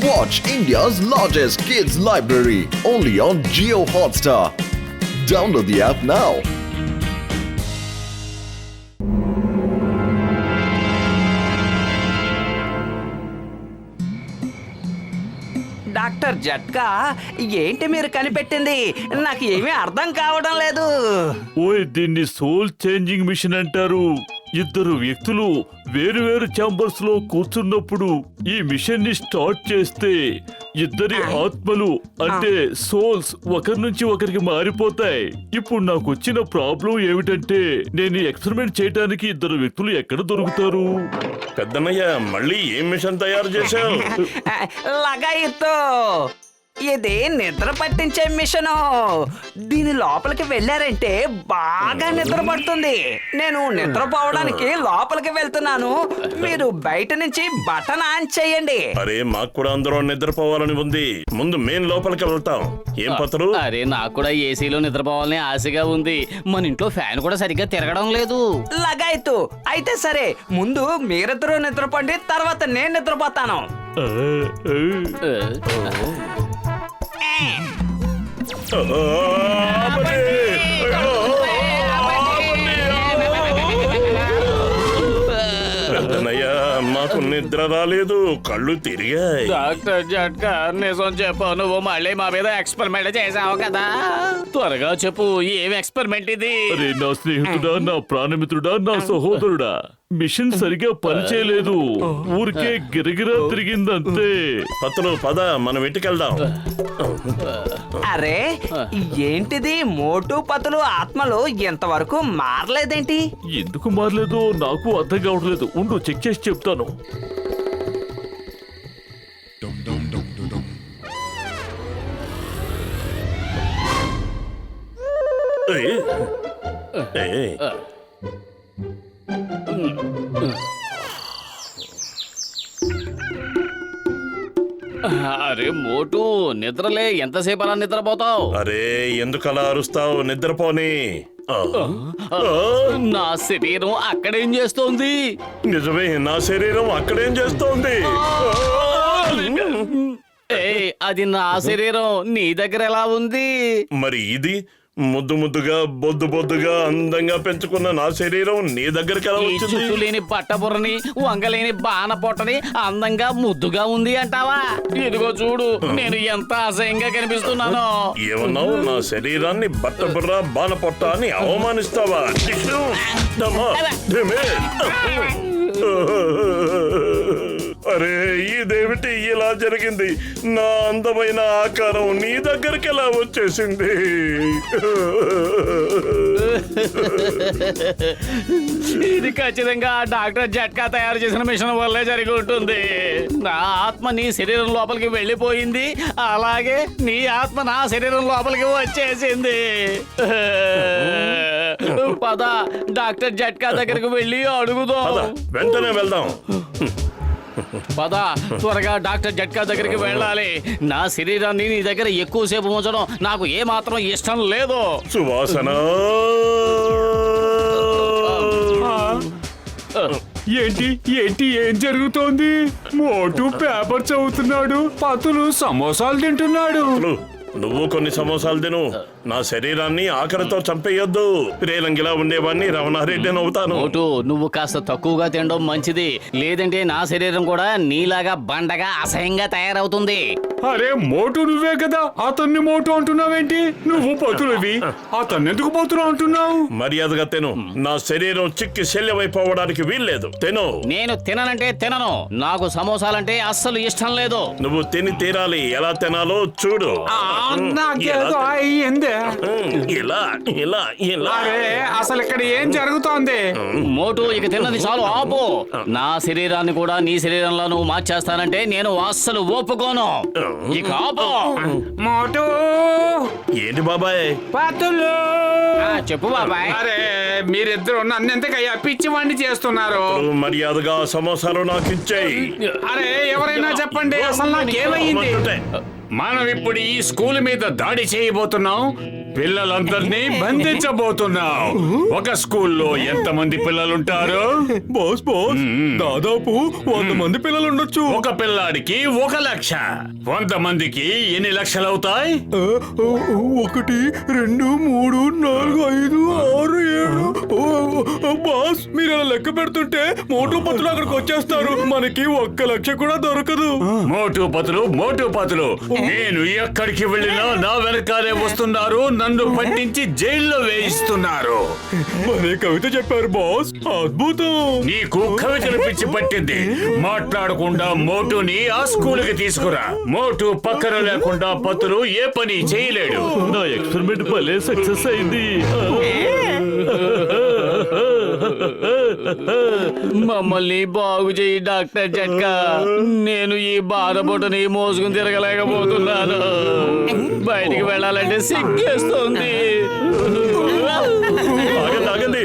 Watch India's largest kids library only on Jio Hotstar. Download the app now. Doctor జట్కా ఏంటి మీరు కనిపెట్టింది నాకు ఏమీ అర్థం కావడం లేదు. ఓయ్ దీన్ని సోల్ చేంజింగ్ మిషన్ అంటారు. ఇద్దరు వ్యక్తులు వేరు వేరు ఛాంబర్స్ లో కూర్చున్నప్పుడు ఈ మిషన్ ని స్టార్ట్ చేస్తే ఇద్దరి ఆత్మలు అంటే సోల్స్ ఒకరి నుంచి ఒకరికి మారిపోతాయి. ఇప్పుడు నాకు వచ్చిన ప్రాబ్లం ఏమిటంటే నేను ఎక్స్పెరిమెంట్ చేయడానికి ఇద్దరు వ్యక్తులు ఎక్కడ దొరుకుతారు? పెద్దన్నయ్య మళ్ళీ ఏం మిషన్ తయారు చేశావు? లగాయితో ఇది నిద్ర పట్టించే మిషను. దీని లోపలికి వెళ్ళారంటే బాగా నిద్ర పడుతుంది. నేను నిద్రపోవడానికి లోపలికి వెళ్తున్నాను, మీరు బయట నుంచి బటన్ ఆన్ చేయండి. అరే మాకు కూడా అందరూ నిద్రపోవాలని ఉంది, ముందు మేం లోపలికి వెళ్తాం. ఏం పత్రు? అరే నాకు కూడా ఏసీలో నిద్రపోవాలని ఆశగా ఉంది. మన ఇంట్లో ఫ్యాన్ కూడా సరిగ్గా తిరగడం లేదు. లగాయితు అయితే సరే, ముందు మీరిద్దరూ నిద్రపోండి, తర్వాత నేను నిద్రపోతాను. పెద్దన్నయ్య మాకు నిద్ర రాలేదు, కళ్ళు తిరిగాయి. డాక్టర్ జట్కా నిజం చెప్పు, నువ్వు మళ్ళీ మా మీద ఎక్స్పెరిమెంట్ చేసావు కదా. త్వరగా చెప్పు, ఏం ఎక్స్పెరిమెంట్ ఇది? అరే నా స్నేహితుడా, నా ప్రాణమిత్రుడా, నా సహోదరుడా, మిషన్ సరిగా పనిచేయలేదు, ఊరికే గిరగిరా తిరిగిందంతే. పత్రు పద మనం ఇంటికెళ్దాం. అరే ఏంటిది, మోటు పతులు ఆత్మలు ఇంతవరకు మారలేదేంటి? ఎందుకు మారలేదో నాకు అర్థం కావట్లేదు. ఉండు చెక్ చేసి చెప్తాను. ఏయ్, ఏయ్. అరే మోటు, నిద్రలే, ఎంతసేపు అలా నిద్రపోతావు? అరే ఎందుకలా అరుస్తావు, నిద్రపోని. నా శరీరం అక్కడేం చేస్తోంది? నిజమే, నా శరీరం అక్కడేం చేస్తోంది? ఏయ్, అది నా శరీరం, నీ దగ్గర ఎలా ఉంది? మరి ఇది ముద్దు ముద్దుగా బొద్దు బొద్దుగా అందంగా పెంచుకున్న నా శరీరం నీ దగ్గరికి ఎలా ఈ వచ్చింది? చుట్టూ లేని పట్టబుర్రని, వంగలేని బాణ పొట్టని అందంగా ముద్దుగా ఉంది అంటావా? ఇదిగో చూడు, నేను ఎంత అసహ్యంగా కనిపిస్తున్నానో. ఏమన్నావు? నా శరీరాన్ని బట్టబుర్ర బాణ పొట్ట అని అవమానిస్తావా? అరే ఇదేమిటి ఇలా జరిగింది? నా అందమైన ఆకారం నీ దగ్గరికి ఎలా వచ్చేసింది? ఇది ఖచ్చితంగా డాక్టర్ జట్కా తయారు చేసిన మిషన్ వల్లే జరిగి ఉంటుంది. నా ఆత్మ నీ శరీరం లోపలికి వెళ్ళిపోయింది, అలాగే నీ ఆత్మ నా శరీరం లోపలికి వచ్చేసింది. పద డాక్టర్ జట్కా దగ్గరికి వెళ్ళి అడుగుదాం. వెంటనే వెళ్దాం. పద త్వరగా డాక్టర్ జట్కా దగ్గరికి వెళ్ళాలి. నా శరీరాన్ని నీ దగ్గర ఎక్కువసేపు ఉంచడం నాకు ఏ మాత్రం ఇష్టం లేదు. సువాసన ఏంటి ఏంటి ఏం జరుగుతోంది? మోటు పేపర్ చదువుతున్నాడు, పతులు సమోసాలు తింటున్నాడు. నువ్వు కొన్ని సమోసాలు తిను. నా శరీరాన్ని ఆఖరితో చంపేయొద్దు. రేలంగిలా ఉండేవాడిని రమణారెడ్డిని అవుతాను. మోటు, నువ్వు కాస్త తక్కువగా తినడం మంచిది, లేదంటే నా శరీరం కూడా నీలాగా బండగా అసహ్యంగా తయారవుతుంది. అరే మోటు నువ్వే కదా, అతన్ని మోటు అంటున్నావేంటి? నువ్వు పతులవి, అతన్ని ఎందుకు పోతున్నా అంటున్నావు? మర్యాదగా తిను. నా శరీరం చిక్కి శల్యమైపోవడానికి వీల్లేదు. తిను. నేను తిననంటే తినను. నాకు సమోసాలంటే అస్సలు ఇష్టం లేదు. నువ్వు తిని తీరాలి. ఎలా తినాలో చూడు. నాకేదో అయ్యింది. ఇలా ఇలా ఇలా. అరే అసలు ఇక్కడ ఏం జరుగుతోంది? మోటు, ఇక తిన్నది చాలు, ఆపు. నా శరీరాన్ని కూడా నీ శరీరంలో నువ్వు మార్చేస్తానంటే నేను అస్సలు ఒప్పుకోను. ఇక ఆపు. మోటు, ఏంటి బాబాయ్? పతులు, చెప్పు బాబాయ్. అరే మీరిద్దరు నన్నెంతకయ్యా పిచ్చివాణ్ణి చేస్తున్నారు? మర్యాదగా సమోసాలు నాకు ఇచ్చేయి. అరే ఎవరైనా చెప్పండి, అసలు నాకేమైంది? మనం ఇప్పుడు ఈ స్కూల్ మీద దాడి చేయబోతున్నాం. పిల్లలందరినీ బంధించబోతున్నావు. ఒక స్కూల్లో ఎంతమంది పిల్లలుంటారు? బాస్ దాదాపు 100 మంది పిల్లలు ఉండొచ్చు. ఒక పిల్లాడికి 1 లక్ష. 100 మందికి ఎన్ని లక్షలు అవుతాయి? 1 2 3 4 5 6 7. బాస్ మీరు అలా లెక్క పెడుతుంటే మోటు పత్రులు అక్కడికి వచ్చేస్తారు. మనకి 1 లక్ష కూడా దొరకదు. మోటు పతులు నేను ఎక్కడికి వెళ్ళినా నా వెనకాలే వస్తున్నారు. నన్ను పట్టించి జైల్లో వేయిస్తున్నారు. మరే కవిత చెప్పారు బాస్, అద్భుతం. నీకు కవితలు పిచ్చి పట్టింది. మాట్లాడకుండా మోటుని ఆ స్కూల్కి తీసుకురా. మోటు పక్కన లేకుండా పతులు ఏ పని చేయలేడు. నా ఎక్స్పెరిమెంట్ భలే సక్సెస్ అయింది. మమ్మల్ని బాగు చేయి డాక్టర్ జట్కా. నేను ఈ బాధపొట్టుని మోసుకుని తిరగలేకపోతున్నాను. బయటికి వెళ్ళాలంటే సిగ్గేస్తుంది. ఆగండి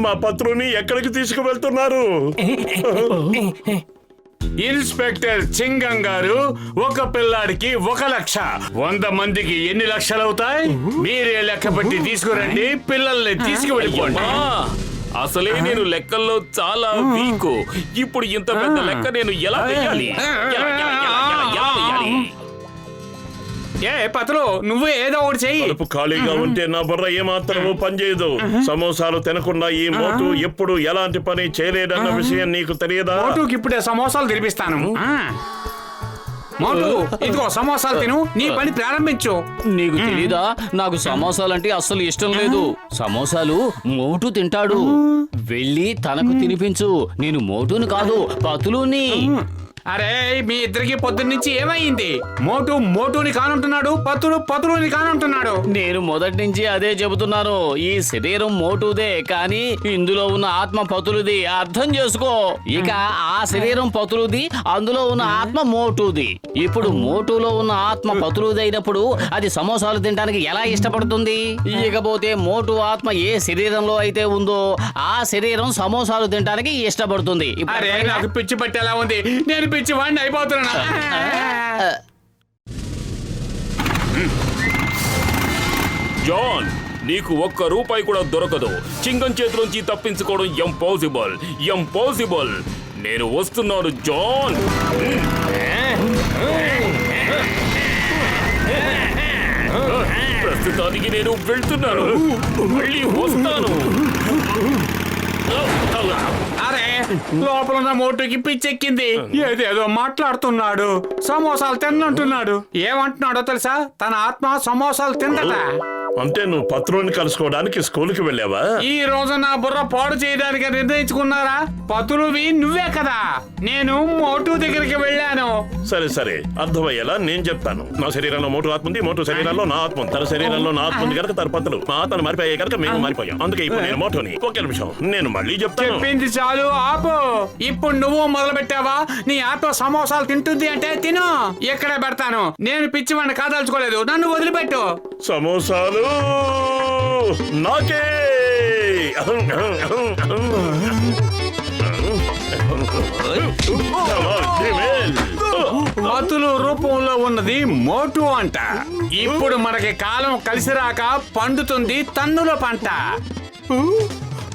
మా పత్రుని ఎక్కడికి తీసుకువెళ్తున్నారు? ఇన్స్పెక్టర్ చింగం గారు, ఒక పిల్లాడికి 1 లక్ష. 100 మందికి ఎన్ని లక్షలు అవుతాయి? మీరే లెక్క పెట్టి తీసుకురండి. పిల్లల్ని తీసుకువెళ్ళిపోండి. అసలే నేను లెక్కల్లో చాలా వీక్. ఇప్పుడు ఇంత పెద్ద లెక్క నేను ఎలా వేయాలి? పతులు నువ్వు ఏదో ఒకటి చెయ్యి. కడుపు ఖాళీగా ఉంటే నా బుర్ర ఏమాత్రమూ పనిచేయదు. సమోసాలు తినకుండా ఈ మోటు ఎప్పుడు ఎలాంటి పని చేయలేదన్న విషయం నీకు తెలియదా? మోటుకి ఇప్పుడే సమోసాలు తినిపిస్తాను. మోటు ఇదిగో సమోసాలు తిను. నీ పని ప్రారంభించు. నీకు తెలీదా, నాకు సమోసాలంటే అస్సలు ఇష్టం లేదు. సమోసాలు మోటు తింటాడు. వెళ్ళి తనకు తినిపించు. నేను మోటుని కాదు, పతులుని. అరే మీ ఇద్దరికి పొద్దున్నుంచి ఏమైంది? మోటుని కానంటున్నాడు, పతులుని కానంటున్నాడు. నేను మొదటి నుంచి అదే చెబుతున్నాను. ఈ శరీరం మోటుదే, కానీ ఇందులో ఉన్న ఆత్మ పతులుది. అర్థం చేసుకో. ఇక ఆ శరీరం పతులుది, అందులో ఉన్న ఆత్మ మోటుది. ఇప్పుడు మోటులో ఉన్న ఆత్మ పతులుది అయినప్పుడు అది సమోసాలు తినడానికి ఎలా ఇష్టపడుతుంది? ఇకపోతే మోటు ఆత్మ ఏ శరీరంలో అయితే ఉందో ఆ శరీరం సమోసాలు తినడానికి ఇష్టపడుతుంది. అరే నాకు పిచ్చి పట్టేలా ఉంది. నేను పిచ్చి వాడిని అయిపోతున్నా. జాన్, నీకు 1 రూపాయి కూడా దొరకదు. చింగం చేతిలోంచి తప్పించుకోవడం ఇంపాసిబుల్. నేను వస్తున్నాను జాన్. ప్రస్తుతానికి నేను వెళ్తున్నాను. మళ్ళీ వస్తాను. అరే లోపల ఉన్న మోటుకి పిచ్చెక్కింది. ఏదేదో మాట్లాడుతున్నాడు. సమోసాలు తిన్నంటున్నాడు. ఏమంటున్నాడో తెలుసా? తన ఆత్మ సమోసాలు తిందట. అంటే నువ్వు పత్రుని కలుసుకోవడానికి స్కూల్కి వెళ్ళావా? ఈ రోజు నా బుర్ర పాడు చేయడానికి నిర్ణయించుకున్నారా? పతులువి నువ్వే కదా. నేను మోటు దగ్గరికి వెళ్ళాను. సరే అర్థమయ్యేలా నేను చెప్తాను. నా శరీరంలో మోటు ఆత్మ ఉంది, మోటు శరీరంలో నా ఆత్మ ఉంది. తన శరీరంలో నా ఆత్మ ఉంది కనుక తన పత్రులు. మా ఆత్మను మారిపోయాయి కనుక మేము మారిపోయాం. అందుకే ఇప్పుడు నేను మోటుని. ఒక్క నిమిషం, నేను మళ్ళీ చెప్తాను. చెప్పింది చాలు, ఆపు. ఇప్పుడు నువ్వు మొదలు పెట్టావా? నీ ఆత్మ సమోసాలు తింటుంది అంటే తిను. ఎక్కడే పెడతాను. నేను పిచ్చివాడిని కాదలుచుకోలేదు. నన్ను వదిలిపెట్టు. సమోసాలు నాకే. పతులు రూపంలో ఉన్నది మోటు అంట. ఇప్పుడు మనకి కాలం కలిసి రాక పండుతుంది తన్నుల పంట.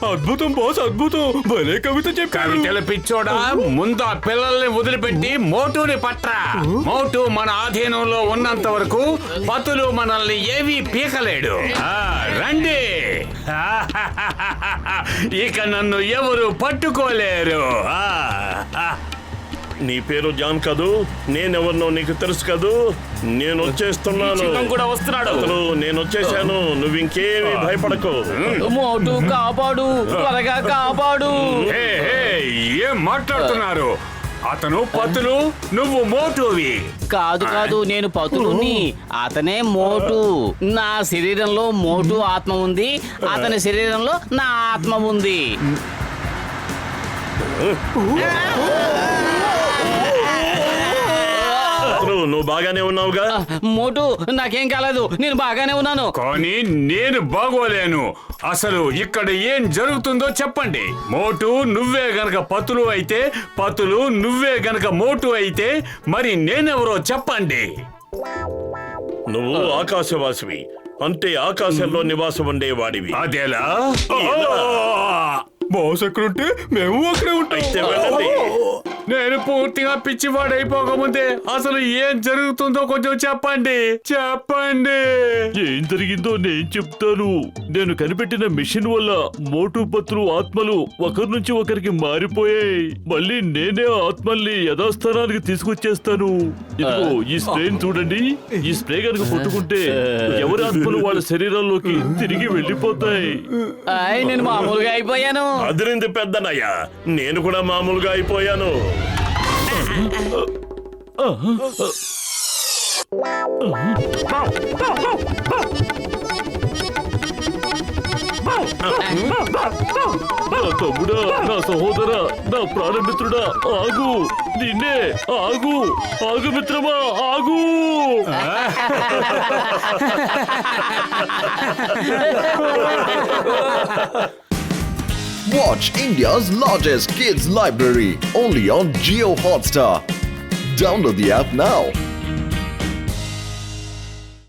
అద్భుతం బాస్, అద్భుతం. భలే కవిత చెప్పారు. కవితల పిచ్చోడా, ముందు ఆ పిల్లల్ని వదిలిపెట్టి మోటుని పట్రా. మోటు మన ఆధీనంలో ఉన్నంత వరకు పతులు మనల్ని ఏవీ పీకలేడు. రండి. ఇక నన్ను ఎవరు పట్టుకోలేరు. నీ పేరు జాన్ కదూ? నేనెవరినో నీకు తెలుసు కదూ? నేను వచ్చేస్తున్నాను. చింగం కూడా వస్తున్నాడు. నేను వచ్చేసాను. నువ్వు ఇంకేమీ భయపడకు. మోటు కాపాడు, త్వరగా కాపాడు. ఏం మాట్లాడుతున్నారు? అతను పతులు, నువ్వు మోటువి. కాదు, నేను పతులుని. అతనే మోటు. నా శరీరంలో మోటు ఆత్మ ఉంది, అతని శరీరంలో నా ఆత్మ ఉంది. నువ్వు బాగానే ఉన్నావుగా? మోటు నాకేం కాలేదు, నేను బాగానే ఉన్నాను. కానీ నేను బాగోలేను. అసలు ఇక్కడ ఏం జరుగుతుందో చెప్పండి. మోటు నువ్వే గనక పతులు అయితే, పతులు నువ్వే గనక మోటు అయితే, మరి నేనెవరో చెప్పండి. నువ్వు ఆకాశవాసివి, అంటే ఆకాశంలో నివాసం ఉండేవాడివి. అదేలా బాస్ ఎక్కడుంటే మేము అక్కడే అయితే ఉంటాం. వెళ్ళండి. నేను పూర్తిగా పిచ్చివాడైపోకముందే అసలు ఏం జరుగుతుందో కొంచెం చెప్పండి. ఏం జరిగిందో నేను చెప్తాను. నేను కనిపెట్టిన మిషన్ వల్ల మోటు పత్రు ఆత్మలు ఒకరి నుంచి ఒకరికి మారిపోయాయి. మళ్ళీ నేనే ఆత్మల్ని యథాస్థానానికి తీసుకొచ్చేస్తాను. ఇదిగో ఈ స్ప్రేని చూడండి. ఈ స్ప్రే కనుక కొట్టుకుంటే ఎవరి ఆత్మలు వాళ్ళ శరీరాల్లోకి తిరిగి వెళ్ళిపోతాయి. నేను మామూలుగా అయిపోయాను. అదిరింది పెద్దనయ్య, నేను కూడా మామూలుగా అయిపోయాను. నా తమ్ముడా, నా సహోదరా, నా ప్రాణమిత్రుడా, ఆగు! నిన్నే ఆగు! ఆగు మిత్రమా, ఆగు! Watch India's largest kids library only on Geo Hotstar. Download the app now.